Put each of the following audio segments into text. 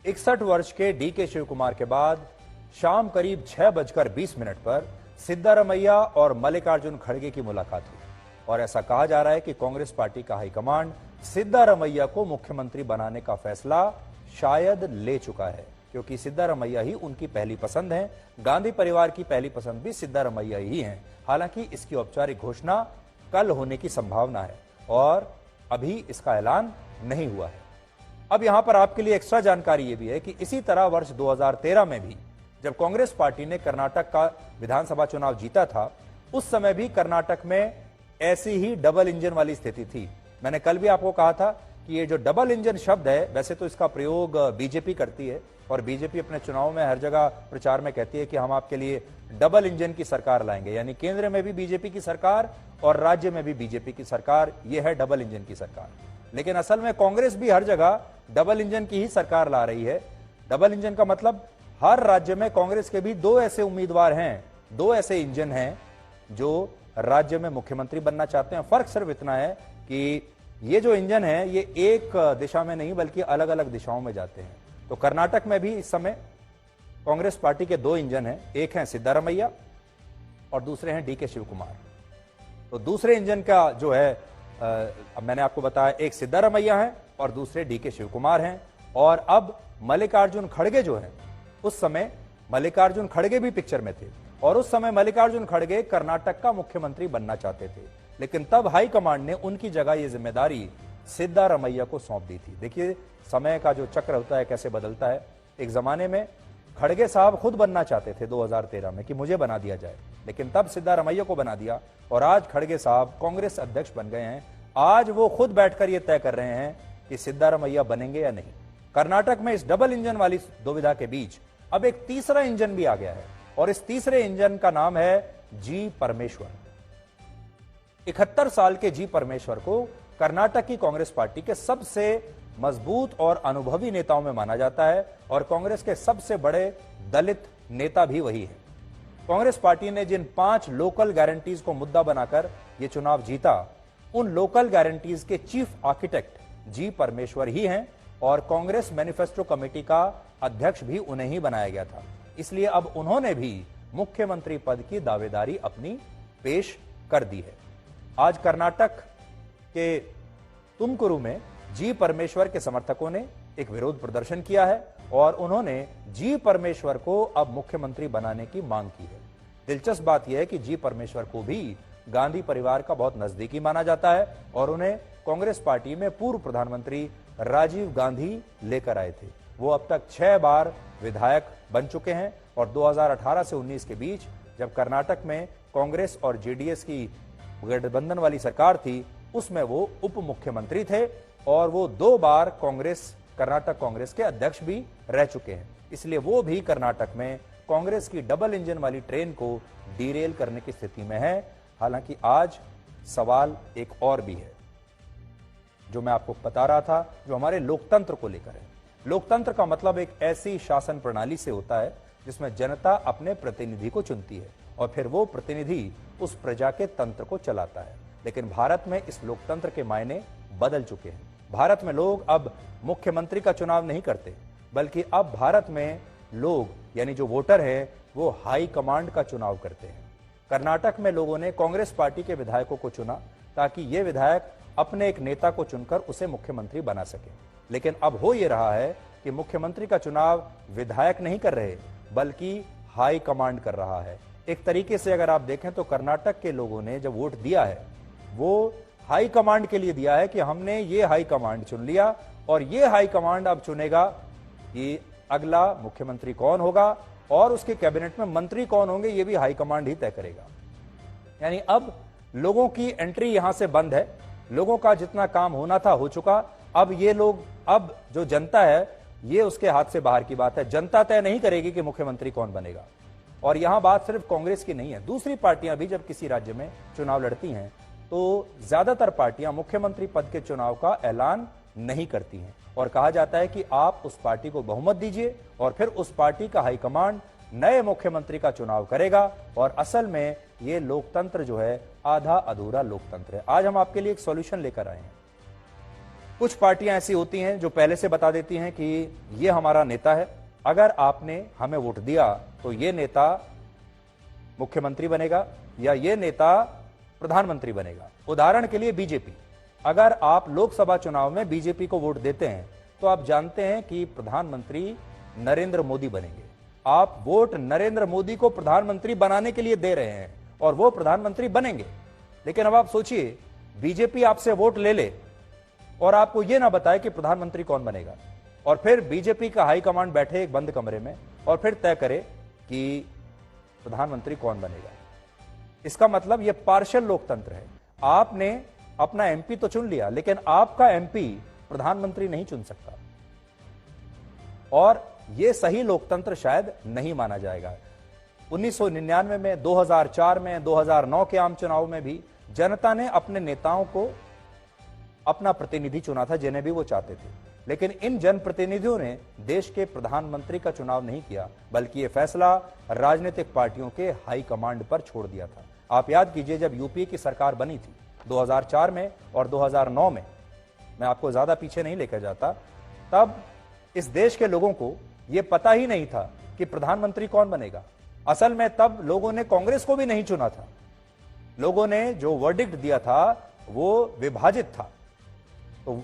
61 वर्ष के डीके शिव कुमार के बाद शाम करीब 6:20 पर सिद्धारमैया और मल्लिकार्जुन खड़गे की मुलाकात हुई और ऐसा कहा जा रहा है कि कांग्रेस पार्टी का हाईकमांड सिद्धारमैया को मुख्यमंत्री बनाने का फैसला शायद ले चुका है, क्योंकि सिद्धारमैया ही उनकी पहली पसंद है। गांधी परिवार की पहली पसंद भी सिद्धारमैया ही है। हालांकि इसकी औपचारिक घोषणा कल होने की संभावना है और अभी इसका ऐलान नहीं हुआ है। अब यहां पर आपके लिए एक्स्ट्रा जानकारी यह भी है कि इसी तरह वर्ष 2013 में भी जब कांग्रेस पार्टी ने कर्नाटक का विधानसभा चुनाव जीता था, उस समय भी कर्नाटक में ऐसी ही डबल इंजन वाली स्थिति थी। मैंने कल भी आपको कहा था कि ये जो डबल इंजन शब्द है, वैसे तो इसका प्रयोग बीजेपी करती है और बीजेपी अपने चुनाव में हर जगह प्रचार में कहती है कि हम आपके लिए डबल इंजन की सरकार लाएंगे, यानी केंद्र में भी बीजेपी की सरकार और राज्य में भी बीजेपी की सरकार। यह है डबल इंजन की सरकार। लेकिन असल में कांग्रेस भी हर जगह डबल इंजन की ही सरकार ला रही है। डबल इंजन का मतलब हर राज्य में कांग्रेस के भी दो ऐसे उम्मीदवार हैं, दो ऐसे इंजन हैं जो राज्य में मुख्यमंत्री बनना चाहते हैं। फर्क सिर्फ इतना है कि ये जो इंजन है ये एक दिशा में नहीं बल्कि अलग अलग दिशाओं में जाते हैं। तो कर्नाटक में भी इस समय कांग्रेस पार्टी के दो इंजन हैं, एक है सिद्धारमैया और दूसरे हैं डीके शिव कुमार। तो दूसरे इंजन का जो है अब मैंने आपको बताया, एक सिद्धारमैया है और दूसरे डीके शिव कुमार हैं। और अब मल्लिकार्जुन खड़गे जो है, उस समय मल्लिकार्जुन खड़गे भी पिक्चर में थे और उस समय मल्लिकार्जुन खड़गे कर्नाटक का मुख्यमंत्री बनना चाहते थे, लेकिन तब हाईकमांड ने उनकी जगह यह जिम्मेदारी सिद्धारमैया को सौंप दी थी। देखिए समय का जो चक्र होता है कैसे बदलता है। एक जमाने में खड़गे साहब खुद बनना चाहते थे 2013 में कि मुझे बना दिया जाए, लेकिन तब सिद्धारमैया को बना दिया और आज खड़गे साहब कांग्रेस अध्यक्ष बन गए हैं। आज वो खुद बैठकर यह तय कर रहे हैं कि सिद्धारमैया बनेंगे या नहीं। कर्नाटक में इस डबल इंजन वाली दुविधा के बीच अब एक तीसरा इंजन भी आ गया है और इस तीसरे इंजन का नाम है जी परमेश्वर। 71 साल के जी परमेश्वर को कर्नाटक की कांग्रेस पार्टी के सबसे मजबूत और अनुभवी नेताओं में माना जाता है और कांग्रेस के सबसे बड़े दलित नेता भी वही है। कांग्रेस पार्टी ने जिन 5 लोकल गारंटीज को मुद्दा बनाकर यह चुनाव जीता, उन लोकल गारंटीज के चीफ आर्किटेक्ट जी परमेश्वर ही हैं और कांग्रेस मैनिफेस्टो कमेटी का अध्यक्ष भी उन्हें ही बनाया गया था। इसलिए अब उन्होंने भी मुख्यमंत्री पद की दावेदारी अपनी पेश कर दी है। आज कर्नाटक के तुमकुरु में जी परमेश्वर के समर्थकों ने एक विरोध प्रदर्शन किया है और उन्होंने जी परमेश्वर को अब मुख्यमंत्री बनाने की मांग की है। दिलचस्प बात यह है कि जी परमेश्वर को भी गांधी परिवार का बहुत नजदीकी माना जाता है और उन्हें कांग्रेस पार्टी में पूर्व प्रधानमंत्री राजीव गांधी लेकर आए थे। वो अब तक 6 बार विधायक बन चुके हैं और 2018 से 19 के बीच जब कर्नाटक में कांग्रेस और जेडीएस की गठबंधन वाली सरकार थी, उसमें वो उप मुख्यमंत्री थे और वो 2 बार कर्नाटक कांग्रेस के अध्यक्ष भी रह चुके हैं। इसलिए वो भी कर्नाटक में कांग्रेस की डबल इंजन वाली ट्रेन को डीरेल करने की स्थिति में है। हालांकि आज सवाल एक और भी है जो मैं आपको बता रहा था, जो हमारे लोकतंत्र को लेकर है। लोकतंत्र का मतलब एक ऐसी शासन प्रणाली से होता है जिसमें जनता अपने प्रतिनिधि को चुनती है और फिर वो प्रतिनिधि उस प्रजा के तंत्र को चलाता है। लेकिन भारत में इस लोकतंत्र के मायने बदल चुके हैं। भारत में लोग अब मुख्यमंत्री का चुनाव नहीं करते, बल्कि अब भारत में लोग यानी जो वोटर है वो हाई कमांड का चुनाव करते हैं। कर्नाटक में लोगों ने कांग्रेस पार्टी के विधायकों को चुना ताकि ये विधायक अपने एक नेता को चुनकर उसे मुख्यमंत्री बना सके। लेकिन अब हो ये रहा है कि मुख्यमंत्री का चुनाव विधायक नहीं कर रहे बल्कि हाई कमांड कर रहा है। एक तरीके से अगर आप देखें तो कर्नाटक के लोगों ने जब वोट दिया है वो हाई कमांड के लिए दिया है कि हमने ये हाई कमांड चुन लिया और ये हाई कमांड अब चुनेगा कि अगला मुख्यमंत्री कौन होगा और उसके कैबिनेट में मंत्री कौन होंगे, ये भी हाई कमांड ही तय करेगा। यानी अब लोगों की एंट्री यहां से बंद है। लोगों का जितना काम होना था हो चुका। अब ये लोग, अब जो जनता है ये उसके हाथ से बाहर की बात है। जनता तय नहीं करेगी कि मुख्यमंत्री कौन बनेगा। और यहां बात सिर्फ कांग्रेस की नहीं है, दूसरी पार्टियां भी जब किसी राज्य में चुनाव लड़ती हैं तो ज्यादातर पार्टियां मुख्यमंत्री पद के चुनाव का ऐलान नहीं करती हैं और कहा जाता है कि आप उस पार्टी को बहुमत दीजिए और फिर उस पार्टी का हाईकमांड नए मुख्यमंत्री का चुनाव करेगा। और असल में ये लोकतंत्र जो है आधा अधूरा लोकतंत्र है। आज हम आपके लिए एक सॉल्यूशन लेकर आए हैं। कुछ पार्टियां ऐसी होती हैं जो पहले से बता देती हैं कि ये हमारा नेता है, अगर आपने हमें वोट दिया तो ये नेता मुख्यमंत्री बनेगा या ये नेता प्रधानमंत्री बनेगा। उदाहरण के लिए बीजेपी, अगर आप लोकसभा चुनाव में बीजेपी को वोट देते हैं तो आप जानते हैं कि प्रधानमंत्री नरेंद्र मोदी बनेंगे। आप वोट नरेंद्र मोदी को प्रधानमंत्री बनाने के लिए दे रहे हैं और वो प्रधानमंत्री बनेंगे। लेकिन अब आप सोचिए, बीजेपी आपसे वोट ले ले और आपको यह ना बताए कि प्रधानमंत्री कौन बनेगा, और फिर बीजेपी का हाईकमांड बैठे एक बंद कमरे में और फिर तय करे कि प्रधानमंत्री कौन बनेगा। इसका मतलब यह पार्शियल लोकतंत्र है। आपने अपना एमपी तो चुन लिया, लेकिन आपका एमपी प्रधानमंत्री नहीं चुन सकता, और यह सही लोकतंत्र शायद नहीं माना जाएगा। 1999 में, 2004 में, 2009 के आम चुनाव में भी जनता ने अपने नेताओं को अपना प्रतिनिधि चुना था, जिन्हें भी वो चाहते थे। लेकिन इन जनप्रतिनिधियों ने देश के प्रधानमंत्री का चुनाव नहीं किया, बल्कि यह फैसला राजनीतिक पार्टियों के हाई कमांड पर छोड़ दिया था। आप याद कीजिए, जब यूपीए की सरकार बनी थी 2004 में और 2009 में, मैं आपको ज्यादा पीछे नहीं लेकर जाता, तब इस देश के लोगों को यह पता ही नहीं था कि प्रधानमंत्री कौन बनेगा। असल में तब लोगों ने कांग्रेस को भी नहीं चुना था। लोगों ने जो वर्डिक्ट दिया था वो विभाजित था। तो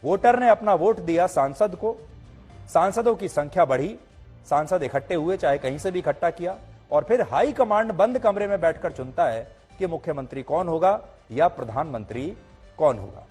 वोटर ने अपना वोट दिया सांसद को, सांसदों की संख्या बढ़ी, सांसद इकट्ठे हुए, चाहे कहीं से भी इकट्ठा किया, और फिर हाई कमांड बंद कमरे में बैठकर चुनता है कि मुख्यमंत्री कौन होगा या प्रधानमंत्री कौन होगा।